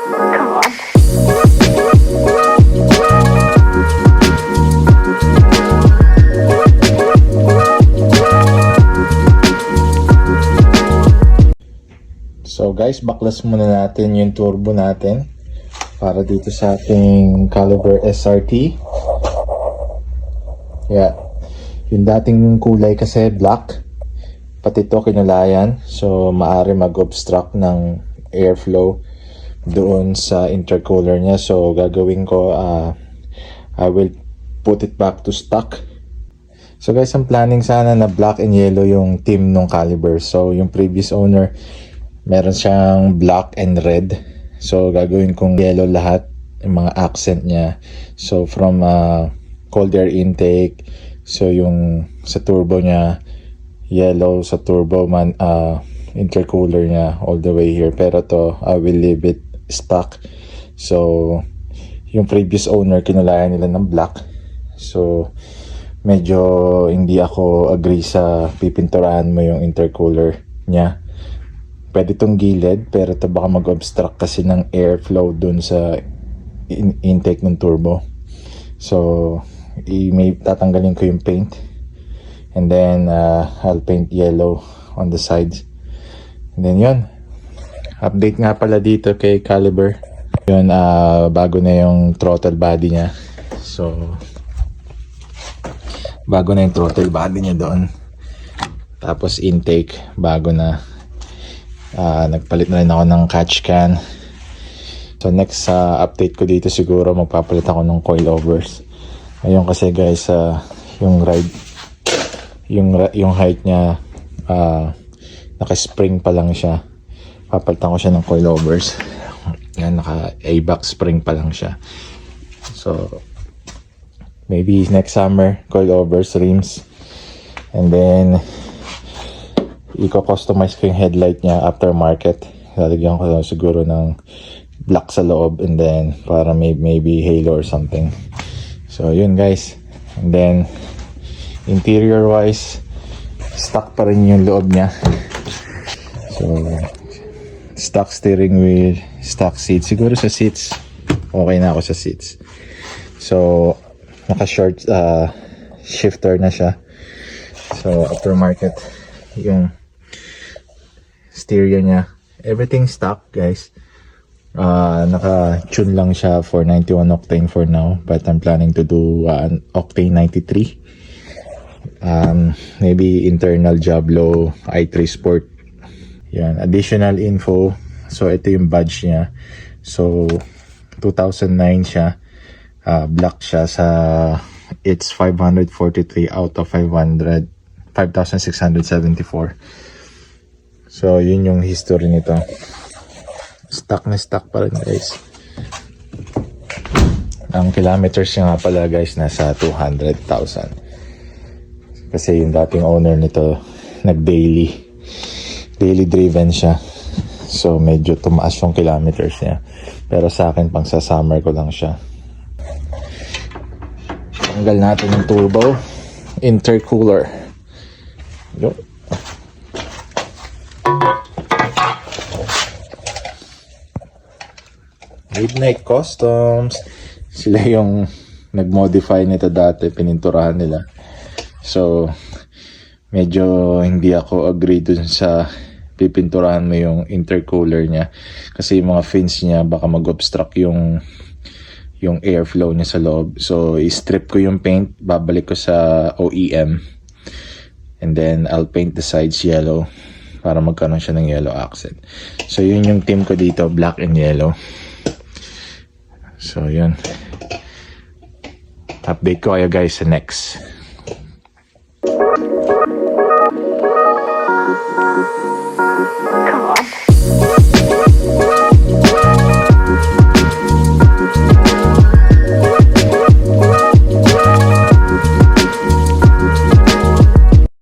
Come on. So guys, baklas muna natin yung turbo natin para dito sa ating Caliber SRT. Yeah. Yung dating kulay kasi black, pati ito kinulayan, so maaari mag-obstruct ng airflow doon sa intercooler niya. So gagawin ko, I will put it back to stock. So guys, ang planning sana na black and yellow yung team ng Caliber. So yung previous owner, meron siyang black and red. So gagawin kong yellow lahat, yung mga accent niya. So from cold air intake, so yung sa turbo niya yellow, sa turbo man intercooler niya all the way here. Pero to I will leave it stock. So yung previous owner kinulayan nila ng black. So medyo hindi ako agree sa pipinturahan mo yung intercooler niya. Pwede tong gilid, pero ito baka mag-obstruct kasi ng airflow dun sa intake ng turbo. So may tatanggalin ko yung paint, and then I'll paint yellow on the sides, and then yun. Update nga pala dito kay Caliber, yun, bago na yung throttle body niya. So bago na yung throttle body niya doon, tapos intake bago na. Nagpalit na rin ako ng catch can. So next update ko dito, siguro magpapalit ako ng coilovers. Ayun kasi guys, yung ride, yung height niya, naka-spring pa lang siya. Papalitan ko siya ng coilovers. Yan, naka A-box spring pa lang siya. So maybe next summer, coilovers, rims, and then i-customize ko yung headlight niya aftermarket. Lalagyan ko siguro ng black sa loob, and then para maybe halo or something. So yun guys, and then interior wise, stock pa rin yung loob niya. So stock steering wheel, stock seats. Siguro sa seats okay na ako sa seats. So naka short shifter na siya. So aftermarket yung stereo niya, everything stock guys. Naka-tune lang siya for 91 octane for now, but I'm planning to do an octane 93. Maybe internal Jablo i3 Sport. Yan, additional info. So ito yung badge niya. So 2009 siya, black siya. Sa it's 543 out of 5,674. So yun yung history nito. Stock na stock pa rin guys. Ang kilometers niya nga pala guys, nasa 200,000. Kasi yung dating owner nito daily driven siya. So medyo tumaas yung kilometers niya. Pero sa akin pang sa summer ko lang siya. Tanggal natin yung turbo intercooler. Yo. Midnight Customs, sila yung nag-modify nito dati, pininturahan nila. So medyo hindi ako agree dun sa pipinturahan mo yung intercooler niya, kasi yung mga fins niya baka mag-obstruct yung airflow niya sa loob. So i-strip ko yung paint, babalik ko sa OEM, and then I'll paint the sides yellow para magkaroon siya ng yellow accent. So yun yung team ko dito, black and yellow. So yun, update ko kayo guys sa next.